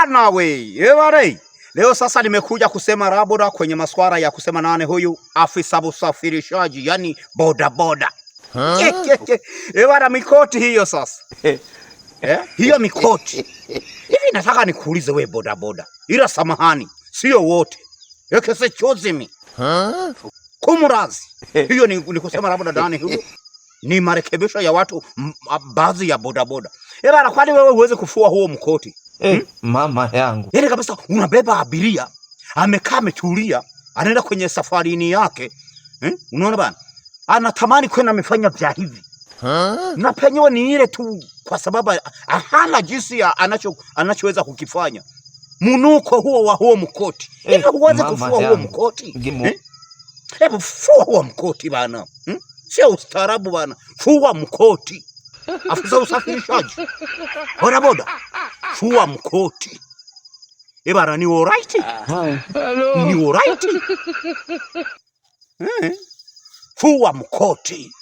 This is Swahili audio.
bana we. Leo sasa nimekuja kusema raboda kwenye masuala ya kusema nane huyu afisa usafirishaji, yani boda boda. Bana mikoti hiyo sasa. Hiyo mikoti. Hivi nataka nikuulize we boda boda. Ila samahani, sio wote. Yekese chozimi. Kumurazi. Hiyo ni kusema raboda dani huyo. Ni marekebisho ya watu baadhi ya boda boda. Bana kwani wewe uweze kufua huo mkoti? Mama yangu. Yaani kabisa unabeba abiria, amekaa ametulia, anaenda kwenye safarini yake. Unaona bana? Anatamani kwenda amefanya vya hivi. Na penyewe ni ile tu kwa sababu hana jinsi ya anachoweza kukifanya. Munuko huo wa huo mkoti. Hivi huwezi kufua huo mkoti? Hebu fua huo mkoti bana. Sio ustaarabu bana. Fua mkoti. Afisa usafirishaji. Boda boda. Fua mkoti. Bana ni alright? Ni alright? Fua mkoti.